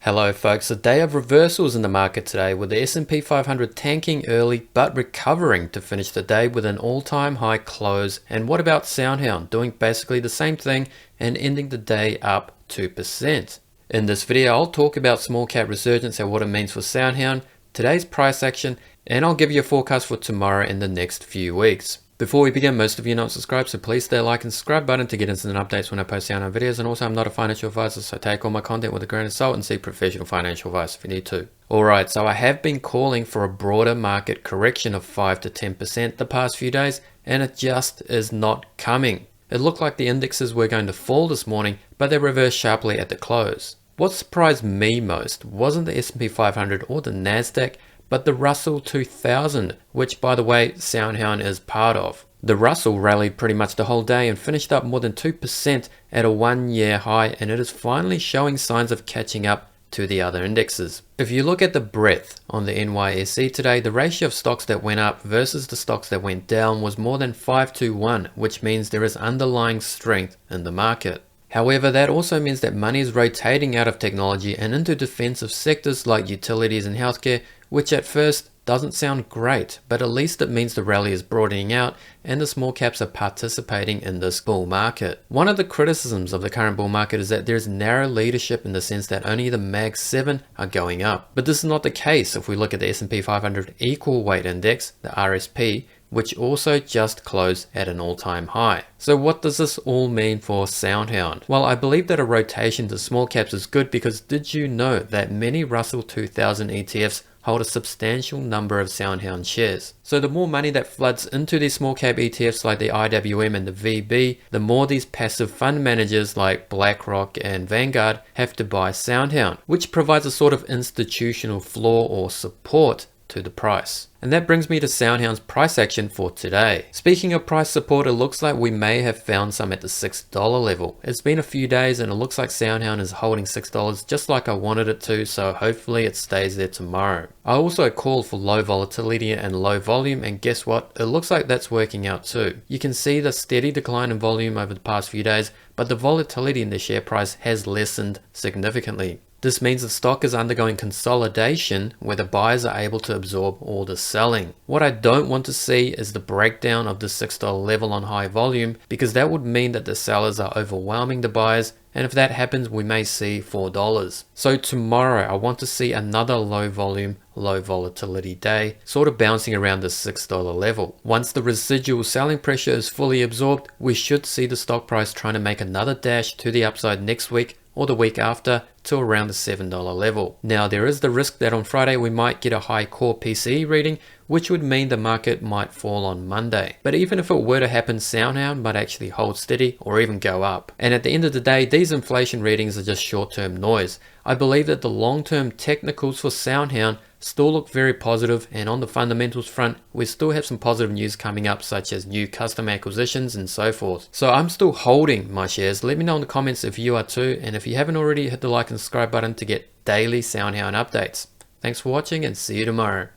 Hello folks, a day of reversals in the market today with the S&P 500 tanking early but recovering to finish the day with an all-time high close. And what about SoundHound doing basically the same thing and ending the day up 2%. In this video I'll talk about small cap resurgence and what it means for SoundHound, today's price action, and I'll give you a forecast for tomorrow and the next few weeks. Before we begin, most of you are not subscribed, so please stay like and subscribe button to get instant updates when I post SoundHound videos. And also, I'm not a financial advisor, so take all my content with a grain of salt and seek professional financial advice if you need to. Alright, so I have been calling for a broader market correction of 5 to 10% the past few days, and it just is not coming. It looked like the indexes were going to fall this morning, but they reversed sharply at the close. What surprised me most wasn't the S&P 500 or the Nasdaq, but the Russell 2000, which by the way, SoundHound is part of. The Russell rallied pretty much the whole day and finished up more than 2% at a 1-year high, and it is finally showing signs of catching up to the other indexes. If you look at the breadth on the NYSE today, the ratio of stocks that went up versus the stocks that went down was more than 5 to 1, which means there is underlying strength in the market. However, that also means that money is rotating out of technology and into defensive sectors like utilities and healthcare, which at first doesn't sound great, but at least it means the rally is broadening out and the small caps are participating in this bull market. One of the criticisms of the current bull market is that there is narrow leadership in the sense that only the Mag 7 are going up. But this is not the case if we look at the S&P 500 equal weight index, the RSP, which also just closed at an all-time high. So what does this all mean for SoundHound? Well, I believe that a rotation to small caps is good because did you know that many Russell 2000 ETFs hold a substantial number of SoundHound shares? So the more money that floods into these small cap ETFs like the IWM and the VB, the more these passive fund managers like BlackRock and Vanguard have to buy SoundHound, which provides a sort of institutional floor or support to the price. And that brings me to SoundHound's price action for today. Speaking of price support, it looks like we may have found some at the $6 level. It's been a few days and it looks like SoundHound is holding $6 just like I wanted it to, so hopefully it stays there tomorrow. I also called for low volatility and low volume, and guess what? It looks like that's working out too. You can see the steady decline in volume over the past few days, but the volatility in the share price has lessened significantly. This means the stock is undergoing consolidation where the buyers are able to absorb all the selling. What I don't want to see is the breakdown of the $6 level on high volume, because that would mean that the sellers are overwhelming the buyers, and if that happens we may see $4. So tomorrow I want to see another low volume, low volatility day, sort of bouncing around the $6 level. Once the residual selling pressure is fully absorbed, we should see the stock price trying to make another dash to the upside next week or the week after to around the $7 level. Now there is the risk that on Friday we might get a high core PCE reading, which would mean the market might fall on Monday. But even if it were to happen, SoundHound might actually hold steady or even go up. And at the end of the day, these inflation readings are just short-term noise. I believe that the long-term technicals for SoundHound still look very positive, and on the fundamentals front, we still have some positive news coming up, such as new customer acquisitions and so forth. So I'm still holding my shares. Let me know in the comments if you are too, and if you haven't already, hit the like and subscribe button to get daily SoundHound updates. Thanks for watching and see you tomorrow.